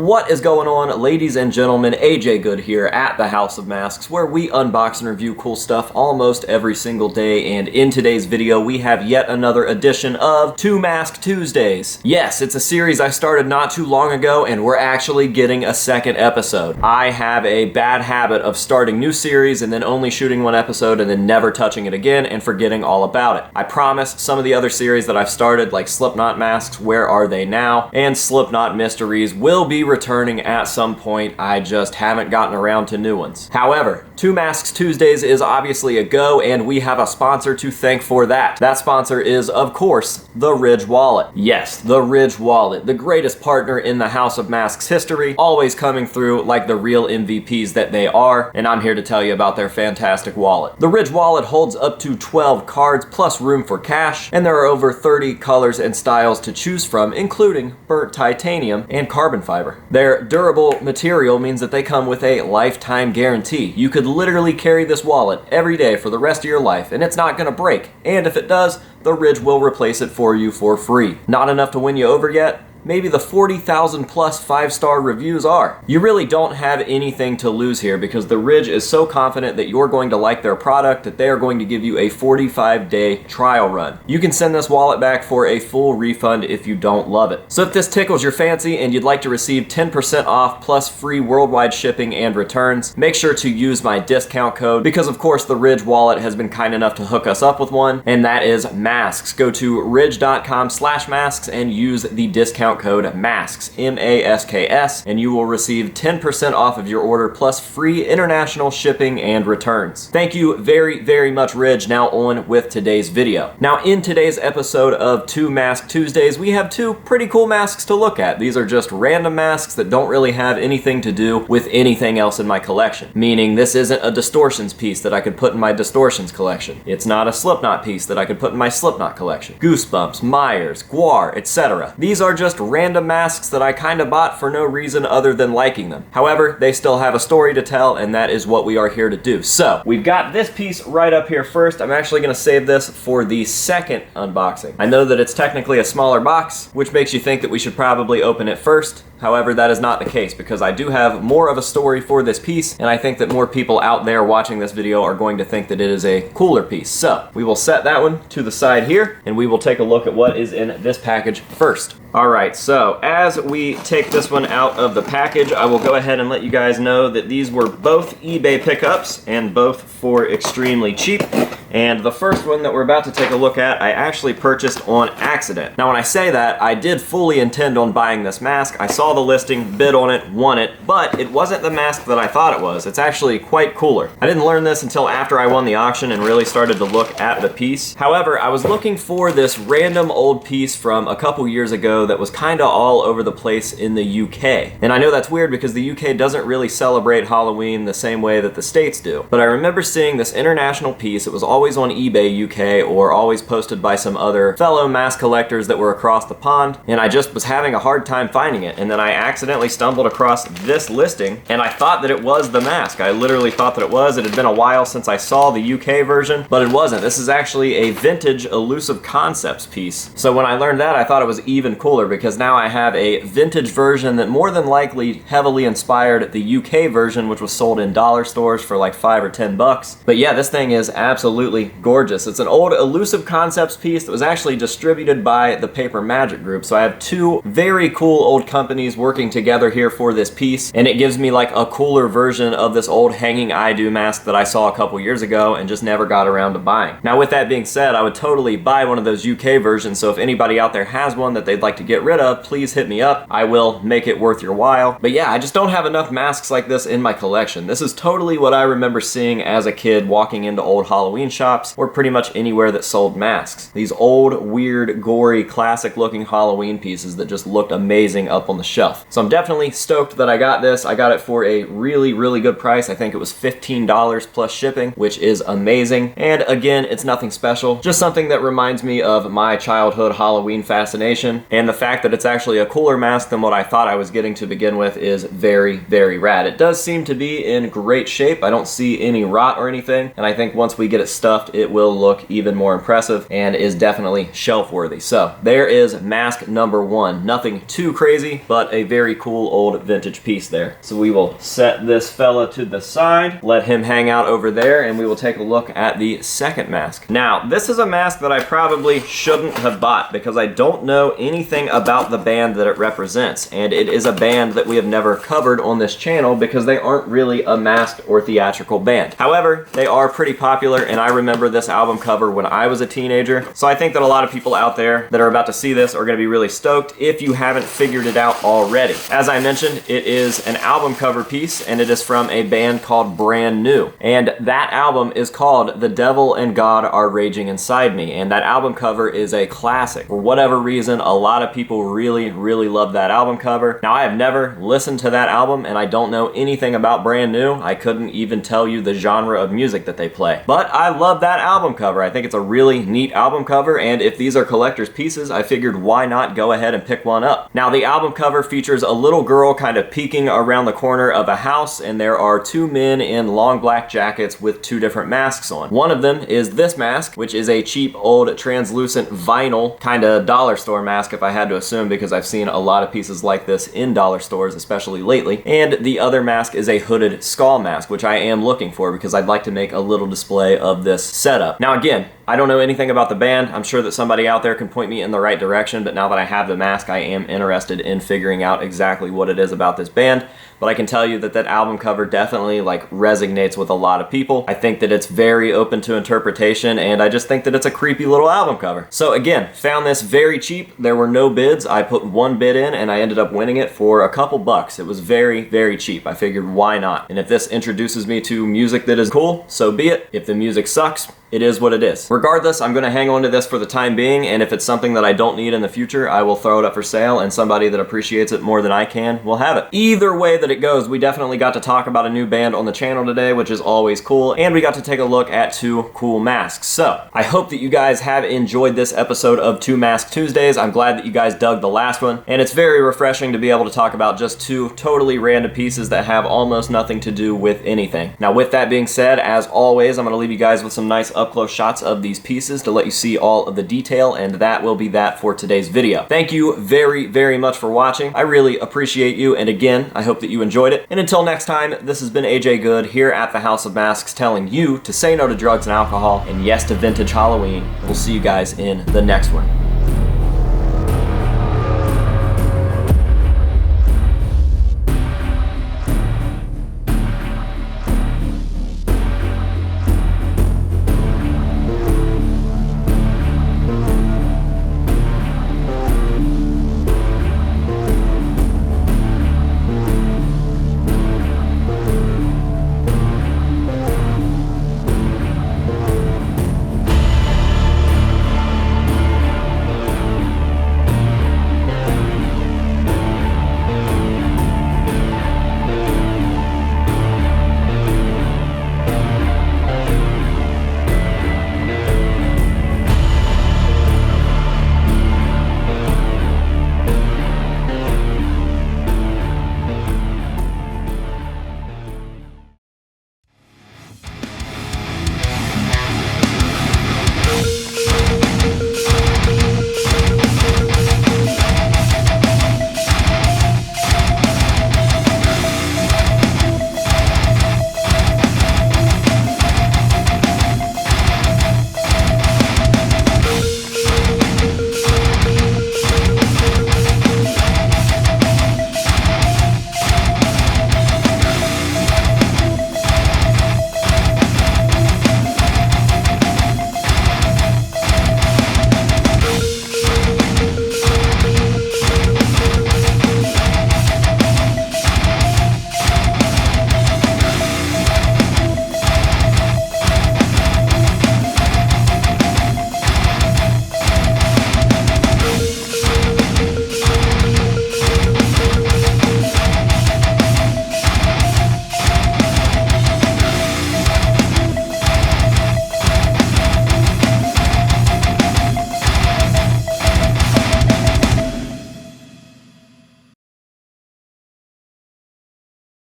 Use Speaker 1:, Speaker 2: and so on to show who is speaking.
Speaker 1: What is going on, ladies and gentlemen? AJ Good here at the House of Masks, where we unbox and review cool stuff almost every single day, and in today's video we have yet another edition of Two Mask Tuesdays. Yes, it's a series I started not too long ago, and we're actually getting a second episode. I have a bad habit of starting new series and then only shooting one episode and then never touching it again and forgetting all about it. I promise some of the other series that I've started, like Slipknot Masks, Where Are They Now, and Slipknot Mysteries, will be returning at some point. I just haven't gotten around to new ones. However, Two Masks Tuesdays is obviously a go, and we have a sponsor to thank for that. That sponsor is, of course, the Ridge Wallet. Yes, the Ridge Wallet, the greatest partner in the House of Masks history, always coming through like the real MVPs that they are, and I'm here to tell you about their fantastic wallet. The Ridge Wallet holds up to 12 cards plus room for cash, and there are over 30 colors and styles to choose from, including burnt titanium and carbon fiber. Their durable material means that they come with a lifetime guarantee. You could literally carry this wallet every day for the rest of your life, and it's not going to break. And if it does, the Ridge will replace it for you for free. Not enough to win you over yet? Maybe the 40,000 plus 5-star reviews are. You really don't have anything to lose here because the Ridge is so confident that you're going to like their product that they are going to give you a 45-day trial run. You can send this wallet back for a full refund if you don't love it. So if this tickles your fancy and you'd like to receive 10% off plus free worldwide shipping and returns, make sure to use my discount code because of course the Ridge Wallet has been kind enough to hook us up with one, and that is MASKS. Go to ridge.com/masks and use the discount code MASKS, M-A-S-K-S, and you will receive 10% off of your order plus free international shipping and returns. Thank you very, very much, Ridge. Now on with today's video. Now in today's episode of Two Mask Tuesdays, we have two pretty cool masks to look at. These are just random masks that don't really have anything to do with anything else in my collection. Meaning this isn't a Distortions piece that I could put in my Distortions collection. It's not a Slipknot piece that I could put in my Slipknot collection. Goosebumps, Myers, Gwar, etc. These are just random masks that I kind of bought for no reason other than liking them. However, they still have a story to tell, and that is what we are here to do. So, we've got this piece right up here first. I'm actually going to save this for the second unboxing. I know that it's technically a smaller box, which makes you think that we should probably open it first. However, that is not the case because I do have more of a story for this piece, and I think that more people out there watching this video are going to think that it is a cooler piece. So, we will set that one to the side here, and we will take a look at what is in this package first. Alright, so as we take this one out of the package, I will go ahead and let you guys know that these were both eBay pickups, and both for extremely cheap. And the first one that we're about to take a look at, I actually purchased on accident. Now when I say that, I did fully intend on buying this mask. I saw the listing, bid on it, won it, but it wasn't the mask that I thought it was. It's actually quite cooler. I didn't learn this until after I won the auction and really started to look at the piece. However, I was looking for this random old piece from a couple years ago that was kinda all over the place in the UK. And I know that's weird because the UK doesn't really celebrate Halloween the same way that the States do. But I remember seeing this international piece. It was always on eBay UK or always posted by some other fellow mask collectors that were across the pond, and I just was having a hard time finding it, and then I accidentally stumbled across this listing and I thought that it was the mask. I literally thought that it was. It had been a while since I saw the UK version, but it wasn't. This is actually a vintage Elusive Concepts piece. So when I learned that, I thought it was even cooler because now I have a vintage version that more than likely heavily inspired the UK version, which was sold in dollar stores for like $5 or $10. But yeah, this thing is absolutely gorgeous. It's an old Elusive Concepts piece that was actually distributed by the Paper Magic Group. So I have two very cool old companies working together here for this piece, and it gives me like a cooler version of this old hanging I Do mask that I saw a couple years ago and just never got around to buying. Now with that being said, I would totally buy one of those UK versions, so if anybody out there has one that they'd like to get rid of, please hit me up. I will make it worth your while. But yeah, I just don't have enough masks like this in my collection. This is totally what I remember seeing as a kid walking into old Halloween shops or pretty much anywhere that sold masks. These old, weird, gory, classic looking Halloween pieces that just looked amazing up on the shelf. So I'm definitely stoked that I got this. I got it for a really, really good price. I think it was $15 plus shipping, which is amazing. And again, it's nothing special, just something that reminds me of my childhood Halloween fascination. And the fact that it's actually a cooler mask than what I thought I was getting to begin with is very, very rad. It does seem to be in great shape. I don't see any rot or anything. And I think once we get it stuffed, it will look even more impressive and is definitely shelf worthy. So there is mask number one. Nothing too crazy, but but a very cool old vintage piece there. So we will set this fella to the side, let him hang out over there, and we will take a look at the second mask. Now, this is a mask that I probably shouldn't have bought because I don't know anything about the band that it represents, and it is a band that we have never covered on this channel because they aren't really a masked or theatrical band. However, they are pretty popular, and I remember this album cover when I was a teenager, so I think that a lot of people out there that are about to see this are going to be really stoked if you haven't figured it out already. As I mentioned, it is an album cover piece, and it is from a band called Brand New, and that album is called The Devil and God Are Raging Inside Me, and that album cover is a classic. For whatever reason, a lot of people really love that album cover. Now, I have never listened to that album, and I don't know anything about Brand New. I couldn't even tell you the genre of music that they play. But I love that album cover. I think it's a really neat album cover, and if these are collector's pieces, I figured why not go ahead and pick one up. Now, the album cover features a little girl kind of peeking around the corner of a house, and there are two men in long black jackets with two different masks on. One of them is this mask, which is a cheap old translucent vinyl kind of dollar store mask, if I had to assume, because I've seen a lot of pieces like this in dollar stores, especially lately. And the other mask is a hooded skull mask, which I am looking for because I'd like to make a little display of this setup. Now, again, I don't know anything about the band. I'm sure that somebody out there can point me in the right direction, but now that I have the mask, I am interested in figuring out exactly what it is about this band. But I can tell you that that album cover definitely resonates with a lot of people. I think that it's very open to interpretation, and I just think that it's a creepy little album cover. So again, found this very cheap. There were no bids. I put one bid in, and I ended up winning it for a couple bucks. It was very cheap. I figured, why not? And if this introduces me to music that is cool, so be it. If the music sucks, it is what it is. Regardless, I'm gonna hang on to this for the time being, and if it's something that I don't need in the future, I will throw it up for sale, and somebody that appreciates it more than I can will have it. Either way that it goes, we definitely got to talk about a new band on the channel today, which is always cool, and we got to take a look at two cool masks. So, I hope that you guys have enjoyed this episode of Two Mask Tuesdays. I'm glad that you guys dug the last one, and it's very refreshing to be able to talk about just two totally random pieces that have almost nothing to do with anything. Now, with that being said, as always, I'm gonna leave you guys with some nice up-close shots of these pieces to let you see all of the detail, and that will be that for today's video. Thank you very much for watching. I really appreciate you, and again, I hope that you enjoyed it. And until next time, this has been AJ Good here at the House of Masks, telling you to say no to drugs and alcohol, and yes to vintage Halloween. We'll see you guys in the next one.